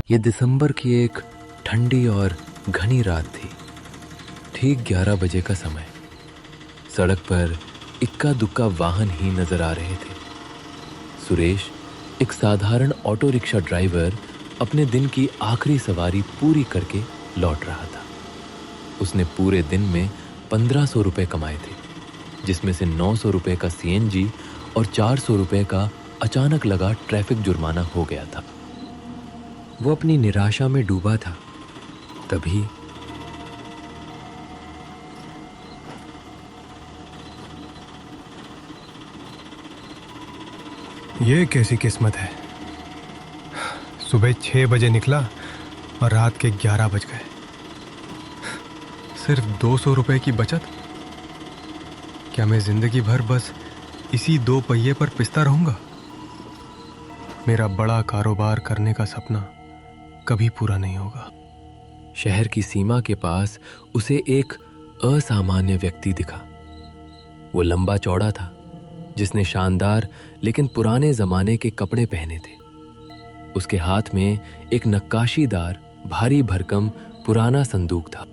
ये दिसंबर की एक ठंडी और घनी रात थी। ठीक 11 बजे का समय। सड़क पर इक्का दुक्का वाहन ही नजर आ रहे थे। सुरेश, एक साधारण ऑटो रिक्शा ड्राइवर, अपने दिन की आखिरी सवारी पूरी करके लौट रहा था। उसने पूरे दिन में 1500 रुपए कमाए थे, जिसमें से 900 रुपए का सीएनजी और 400 रुपए का अचानक लगा ट्रैफिक जुर्माना हो गया था। वो अपनी निराशा में डूबा था। तभी ये कैसी किस्मत है। सुबह 6 बजे निकला और रात के 11 बज गए। सिर्फ 200 रुपए की बचत। क्या मैं जिंदगी भर बस इसी 2 पहिए पर पिसता रहूंगा? मेरा बड़ा कारोबार करने का सपना कभी पूरा नहीं होगा। शहर की सीमा के पास उसे एक असामान्य व्यक्ति दिखा। वो लंबा चौड़ा था, जिसने शानदार लेकिन पुराने जमाने के कपड़े पहने थे। उसके हाथ में एक नक्काशीदार भारी भरकम पुराना संदूक था।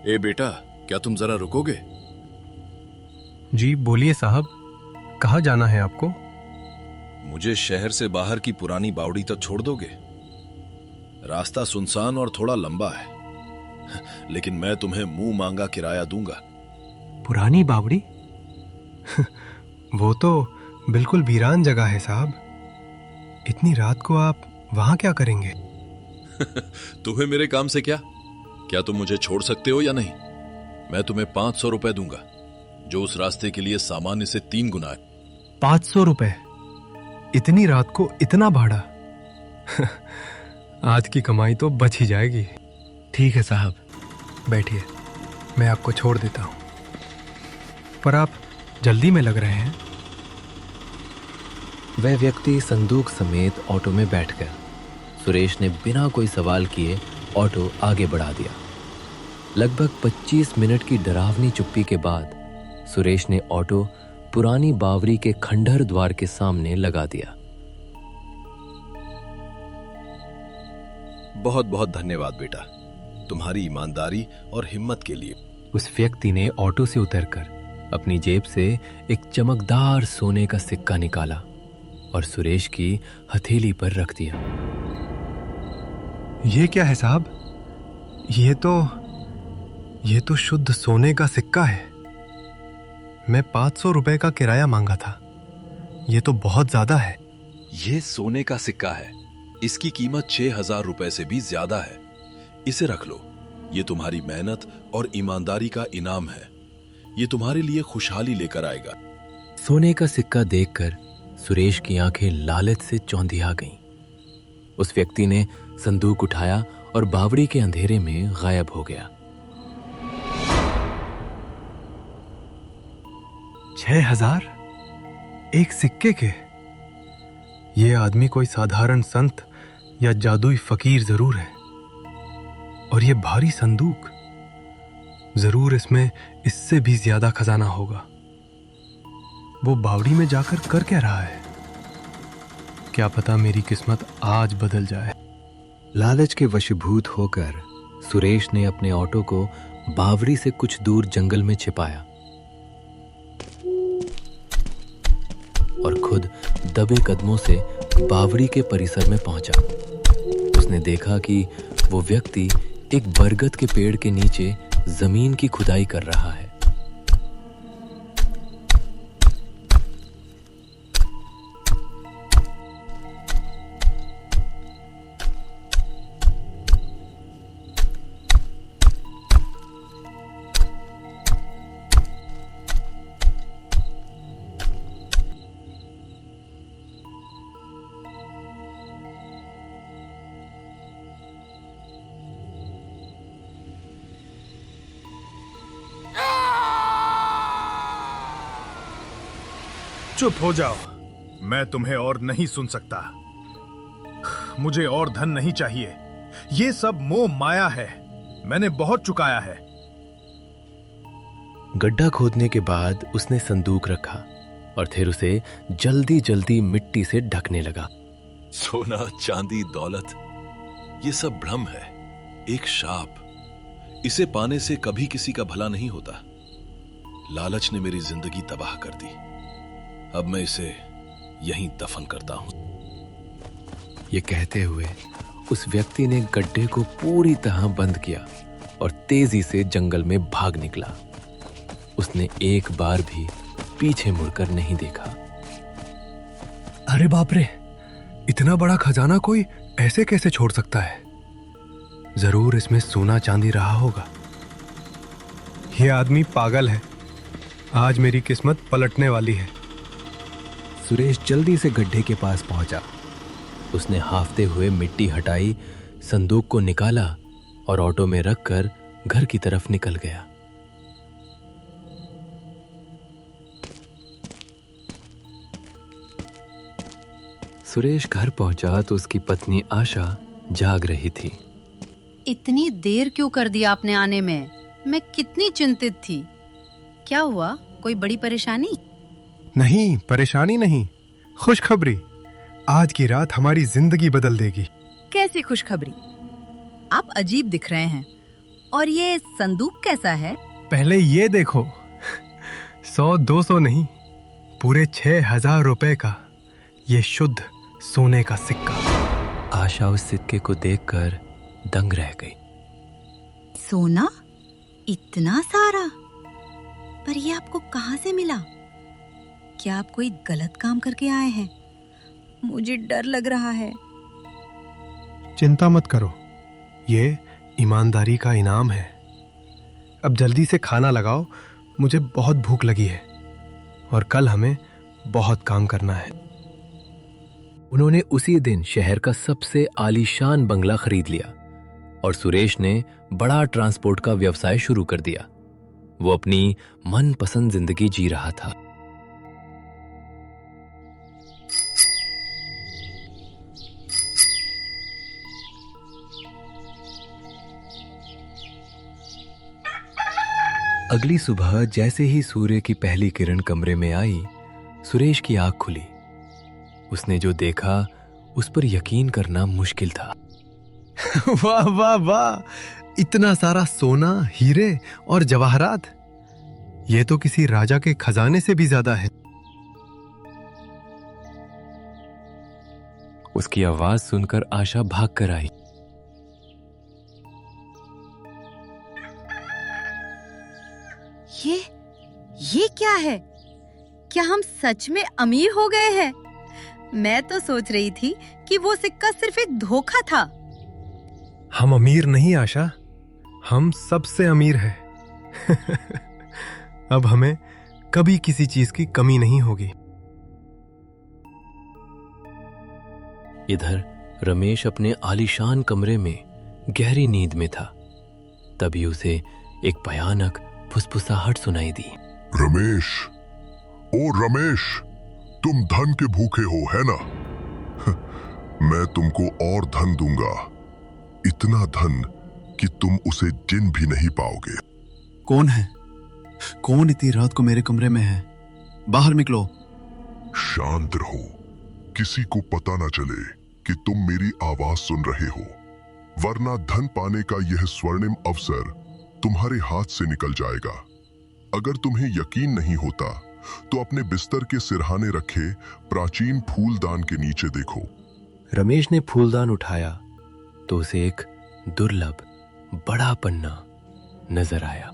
ए बेटा, क्या तुम जरा रुकोगे? जी बोलिए साहब, कहाँ जाना है आपको? मुझे शहर से बाहर की पुरानी बावड़ी तक छोड़ दोगे? रास्ता सुनसान और थोड़ा लंबा है, लेकिन मैं तुम्हें मुंह मांगा किराया दूंगा। पुरानी बावड़ी? वो तो बिल्कुल वीरान जगह है साहब। इतनी रात को आप वहां क्या करेंगे? तुम्हें मेरे काम से क्या? क्या तुम मुझे छोड़ सकते हो या नहीं? मैं तुम्हें 500 रुपए दूंगा, जो उस रास्ते के लिए सामान्य से 3 गुना है। 500 रुपए? इतनी रात को इतना भाड़ा? आज की कमाई तो बच ही जाएगी। ठीक है साहब, बैठिए, मैं आपको छोड़ देता हूं। पर आप जल्दी में लग रहे हैं। वह व्यक्ति संदूक समेत ऑटो में बैठ गया। सुरेश ने बिना कोई सवाल किए ऑटो आगे बढ़ा दिया। लगभग 25 मिनट की डरावनी चुप्पी के बाद सुरेश ने ऑटो पुरानी बावरी के खंडहर द्वार के सामने लगा दिया। बहुत बहुत धन्यवाद बेटा, तुम्हारी ईमानदारी और हिम्मत के लिए। उस व्यक्ति ने ऑटो से उतरकर अपनी जेब से एक चमकदार सोने का सिक्का निकाला और सुरेश की हथेली पर रख दिया। ये क्या है साहब? ये तो शुद्ध सोने का सिक्का है। मैं 500 रुपए का किराया मांगा था। ये तो बहुत ज्यादा है। यह सोने का सिक्का है। इसकी कीमत 6000 रुपए से भी ज्यादा है। इसे रख लो। ये तुम्हारी मेहनत और ईमानदारी का इनाम है। ये तुम्हारे लिए खुशहाली लेकर आएगा। सोने का सिक्का देखकर सुरेश की आंखें लालच से चौंधिया गईं। उस व्यक्ति ने संदूक उठाया और बावड़ी के अंधेरे में गायब हो गया। 6000? एक सिक्के के? ये आदमी कोई साधारण संत या जादुई फकीर जरूर है। और ये भारी संदूक, जरूर इसमें इससे भी ज्यादा खजाना होगा। वो बावड़ी में जाकर कर क्या रहा है? क्या पता मेरी किस्मत आज बदल जाए। लालच के वशीभूत होकर सुरेश ने अपने ऑटो को बावड़ी से कुछ दूर जंगल में छिपाया और खुद दबे कदमों से बावड़ी के परिसर में पहुंचा। उसने देखा कि वो व्यक्ति एक बरगद के पेड़ के नीचे जमीन की खुदाई कर रहा है। चुप हो जाओ, मैं तुम्हें और नहीं सुन सकता। मुझे और धन नहीं चाहिए। ये सब मोह माया है। मैंने बहुत चुकाया है। गड्ढा खोदने के बाद उसने संदूक रखा और फिर उसे जल्दी जल्दी मिट्टी से ढकने लगा। सोना, चांदी, दौलत, ये सब भ्रम है, एक शाप। इसे पाने से कभी किसी का भला नहीं होता। लालच ने मेरी जिंदगी तबाह कर दी। अब मैं इसे यहीं दफन करता हूं। ये कहते हुए उस व्यक्ति ने गड्ढे को पूरी तरह बंद किया और तेजी से जंगल में भाग निकला। उसने एक बार भी पीछे मुड़कर नहीं देखा। अरे बाप रे, इतना बड़ा खजाना कोई ऐसे कैसे छोड़ सकता है? जरूर इसमें सोना चांदी रहा होगा। ये आदमी पागल है। आज मेरी किस्मत पलटने वाली है। सुरेश जल्दी से गड्ढे के पास पहुंचा। उसने हाफते हुए मिट्टी हटाई, संदूक को निकाला और ऑटो में रखकर घर की तरफ निकल गया। सुरेश घर पहुंचा तो उसकी पत्नी आशा जाग रही थी। इतनी देर क्यों कर दिया आपने आने में? मैं कितनी चिंतित थी। क्या हुआ? कोई बड़ी परेशानी? नहीं, परेशानी नहीं, खुशखबरी। आज की रात हमारी जिंदगी बदल देगी। कैसी खुशखबरी? आप अजीब दिख रहे हैं। और ये संदूक कैसा है? पहले ये देखो, 100-200 नहीं, पूरे 6,000 रुपए का ये शुद्ध सोने का सिक्का। आशा उस सिक्के को देखकर दंग रह गई। सोना? इतना सारा? पर ये आपको कहाँ से मिला? क्या आप कोई गलत काम करके आए हैं? मुझे डर लग रहा है। चिंता मत करो, ये ईमानदारी का इनाम है। अब जल्दी से खाना लगाओ, मुझे बहुत भूख लगी है और कल हमें बहुत काम करना है। उन्होंने उसी दिन शहर का सबसे आलीशान बंगला खरीद लिया और सुरेश ने बड़ा ट्रांसपोर्ट का व्यवसाय शुरू कर दिया। वो अपनी मनपसंद जिंदगी जी रहा था। अगली सुबह जैसे ही सूर्य की पहली किरण कमरे में आई, सुरेश की आंख खुली। उसने जो देखा उस पर यकीन करना मुश्किल था। वाह वाह वाह, इतना सारा सोना, हीरे और जवाहरात। ये तो किसी राजा के खजाने से भी ज्यादा है। उसकी आवाज सुनकर आशा भाग कर आई। ये क्या है? क्या हम सच में अमीर हो गए हैं? मैं तो सोच रही थी कि वो सिक्का सिर्फ एक धोखा था। हम अमीर नहीं आशा, हम सबसे अमीर हैं। अब हमें कभी किसी चीज की कमी नहीं होगी। इधर रमेश अपने आलीशान कमरे में गहरी नींद में था। तभी उसे एक भयानक फुसफुसाहट सुनाई दी। रमेश, ओ रमेश, तुम धन के भूखे हो, है ना? मैं तुमको और धन दूंगा, इतना धन कि तुम उसे गिन भी नहीं पाओगे। कौन है? कौन इतनी रात को मेरे कमरे में है? बाहर निकलो। शांत रहो, किसी को पता ना चले कि तुम मेरी आवाज सुन रहे हो, वरना धन पाने का यह स्वर्णिम अवसर तुम्हारे हाथ से निकल जाएगा। अगर तुम्हें यकीन नहीं होता तो अपने बिस्तर के सिरहाने रखे प्राचीन फूलदान के नीचे देखो। रमेश ने फूलदान उठाया तो उसे एक दुर्लभ बड़ा पन्ना नजर आया।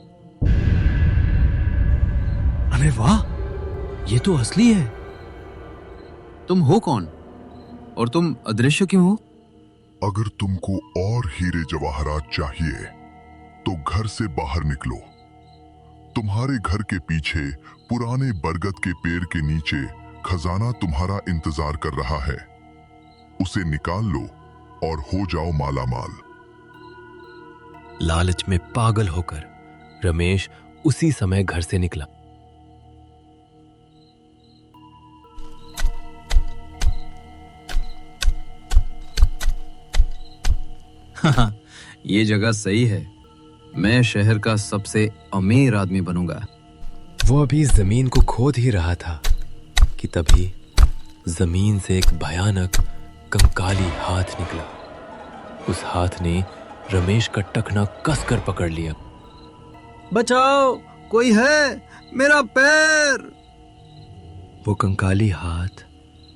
अरे वाह, ये तो असली है। तुम हो कौन? और तुम अदृश्य क्यों हो? अगर तुमको और हीरे जवाहरात चाहिए तो घर से बाहर निकलो। तुम्हारे घर के पीछे पुराने बरगद के पेड़ के नीचे खजाना तुम्हारा इंतजार कर रहा है। उसे निकाल लो और हो जाओ मालामाल। लालच में पागल होकर रमेश उसी समय घर से निकला। ये जगह सही है। मैं शहर का सबसे अमीर आदमी बनूंगा। वो अभी जमीन को खोद ही रहा था कि तभी जमीन से एक भयानक कंकाली हाथ निकला। उस हाथ ने रमेश का टखना कसकर पकड़ लिया। बचाओ, कोई है, मेरा पैर। वो कंकाली हाथ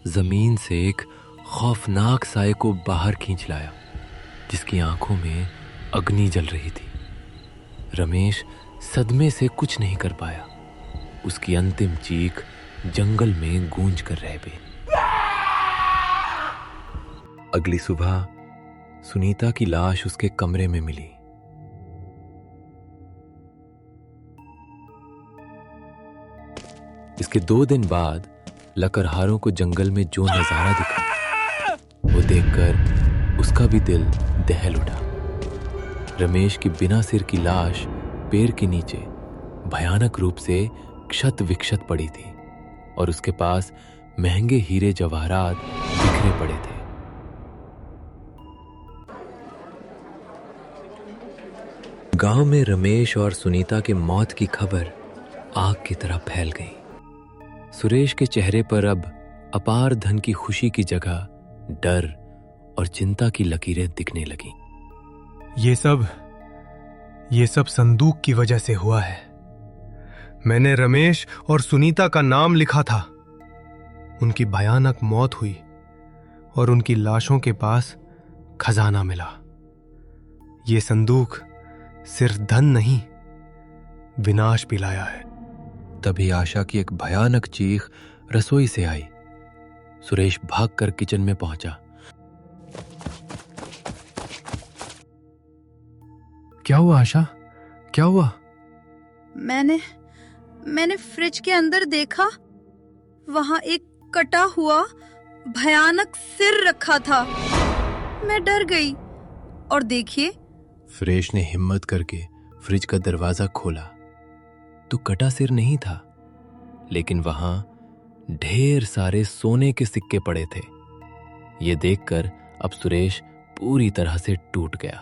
जमीन से एक खौफनाक साए को बाहर खींच लाया, जिसकी आंखों में अग्नि जल रही थी। रमेश सदमे से कुछ नहीं कर पाया। उसकी अंतिम चीख जंगल में गूंज कर रह गई। अगली सुबह सुनीता की लाश उसके कमरे में मिली। इसके 2 दिन बाद लकड़हारों को जंगल में जो नजारा दिखा, वो देखकर उसका भी दिल दहल उठा। रमेश की बिना सिर की लाश पेड़ के नीचे भयानक रूप से क्षत विक्षत पड़ी थी और उसके पास महंगे हीरे जवाहरात बिखरे पड़े थे। गांव में रमेश और सुनीता के मौत की खबर आग की तरह फैल गई। सुरेश के चेहरे पर अब अपार धन की खुशी की जगह डर और चिंता की लकीरें दिखने लगीं। ये सब संदूक की वजह से हुआ है। मैंने रमेश और सुनीता का नाम लिखा था। उनकी भयानक मौत हुई और उनकी लाशों के पास खजाना मिला। ये संदूक सिर्फ धन नहीं, विनाश भी लाया है। तभी आशा की एक भयानक चीख रसोई से आई। सुरेश भागकर किचन में पहुंचा। क्या हुआ आशा? क्या हुआ? मैंने फ्रिज के अंदर देखा, वहां एक कटा हुआ भयानक सिर रखा था। मैं डर गई और देखिए। सुरेश ने हिम्मत करके फ्रिज का दरवाजा खोला तो कटा सिर नहीं था, लेकिन वहां ढेर सारे सोने के सिक्के पड़े थे। ये देखकर अब सुरेश पूरी तरह से टूट गया।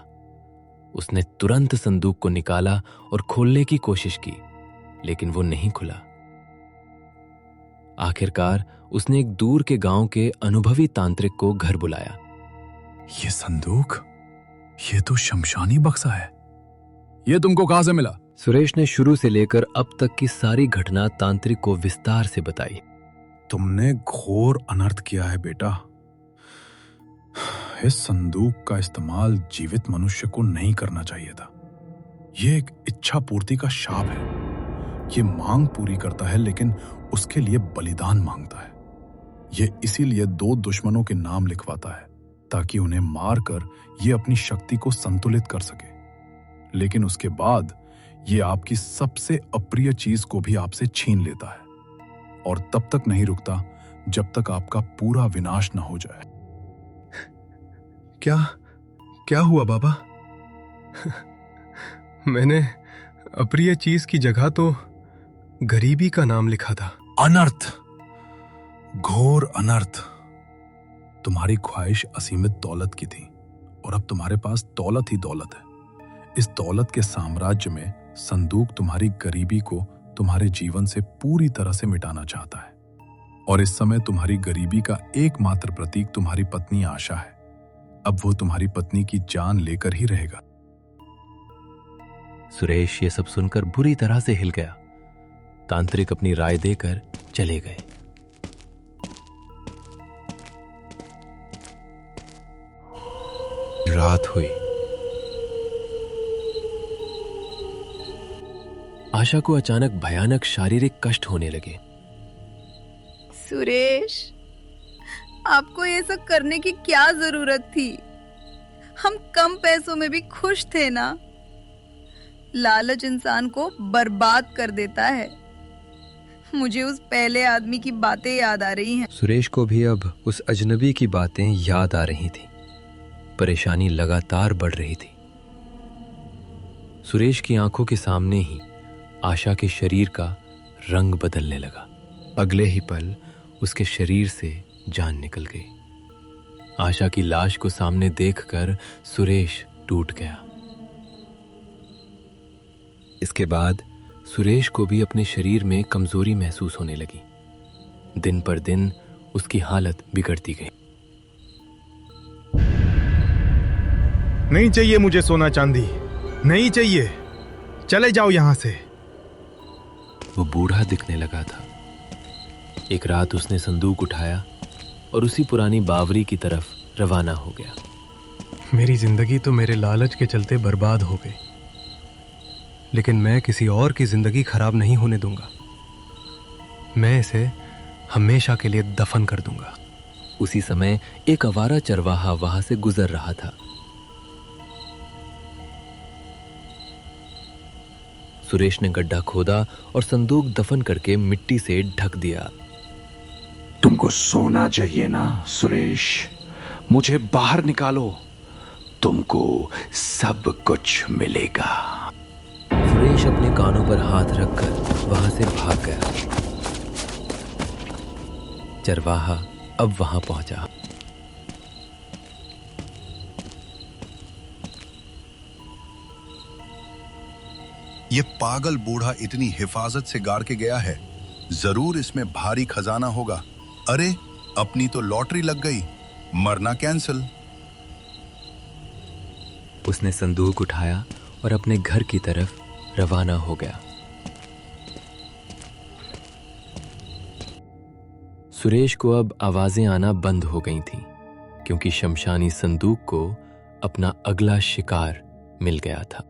उसने तुरंत संदूक को निकाला और खोलने की कोशिश की, लेकिन वो नहीं खुला। आखिरकार उसने एक दूर के गांव के अनुभवी तांत्रिक को घर बुलाया। ये संदूक, ये तो शमशानी बक्सा है। ये तुमको कहां से मिला? सुरेश ने शुरू से लेकर अब तक की सारी घटना तांत्रिक को विस्तार से बताई। तुमने घोर अनर्थ किया है बेटा। इस संदूक का इस्तेमाल जीवित मनुष्य को नहीं करना चाहिए था। यह एक इच्छा पूर्ति का शाप है। ये मांग पूरी करता है, लेकिन उसके लिए बलिदान मांगता है। यह इसीलिए 2 दुश्मनों के नाम लिखवाता है, ताकि उन्हें मारकर ये अपनी शक्ति को संतुलित कर सके। लेकिन उसके बाद ये आपकी सबसे अप्रिय चीज को भी आपसे छीन लेता है, और तब तक नहीं रुकता जब तक आपका पूरा विनाश न हो जाए। क्या हुआ बाबा? मैंने अप्रिय चीज की जगह तो गरीबी का नाम लिखा था। अनर्थ, घोर अनर्थ। तुम्हारी ख्वाहिश असीमित दौलत की थी, और अब तुम्हारे पास दौलत ही दौलत है। इस दौलत के साम्राज्य में संदूक तुम्हारी गरीबी को तुम्हारे जीवन से पूरी तरह से मिटाना चाहता है। और इस समय तुम्हारी गरीबी का एकमात्र प्रतीक तुम्हारी पत्नी आशा है। अब वो तुम्हारी पत्नी की जान लेकर ही रहेगा। सुरेश ये सब सुनकर बुरी तरह से हिल गया। तांत्रिक अपनी राय देकर चले गए। रात हुई। आशा को अचानक भयानक शारीरिक कष्ट होने लगे। सुरेश, आपको ये सब करने की क्या जरूरत थी? हम कम पैसों में भी खुश थे ना। लालच इंसान को बर्बाद कर देता है। मुझे उस पहले आदमी की बातें याद आ रही हैं। सुरेश को भी अब उस अजनबी की बातें याद आ रही थी। परेशानी लगातार बढ़ रही थी। सुरेश की आंखों के सामने ही आशा के शरीर का रंग बदलने लगा। अगले ही पल उसके शरीर से जान निकल गई। आशा की लाश को सामने देखकर सुरेश टूट गया। इसके बाद सुरेश को भी अपने शरीर में कमजोरी महसूस होने लगी। दिन पर दिन उसकी हालत बिगड़ती गई। नहीं चाहिए मुझे सोना चांदी, नहीं चाहिए, चले जाओ यहां से। वो बूढ़ा दिखने लगा था। एक रात उसने संदूक उठाया और उसी पुरानी बावरी की तरफ रवाना हो गया। मेरी जिंदगी तो मेरे लालच के चलते बर्बाद हो गई, लेकिन मैं किसी और की जिंदगी खराब नहीं होने दूंगा। मैं इसे हमेशा के लिए दफन कर दूंगा। उसी समय एक आवारा चरवाहा वहां से गुजर रहा था। सुरेश ने गड्ढा खोदा और संदूक दफन करके मिट्टी से ढक दिया। तुमको सोना चाहिए ना सुरेश? मुझे बाहर निकालो, तुमको सब कुछ मिलेगा। सुरेश अपने कानों पर हाथ रखकर वहां से भाग गया। चरवाहा अब वहां पहुंचा। ये पागल बूढ़ा इतनी हिफाजत से गाड़ के गया है, जरूर इसमें भारी खजाना होगा। अरे अपनी तो लॉटरी लग गई, मरना कैंसिल। उसने संदूक उठाया और अपने घर की तरफ रवाना हो गया। सुरेश को अब आवाजें आना बंद हो गई थीं, क्योंकि शमशानी संदूक को अपना अगला शिकार मिल गया था।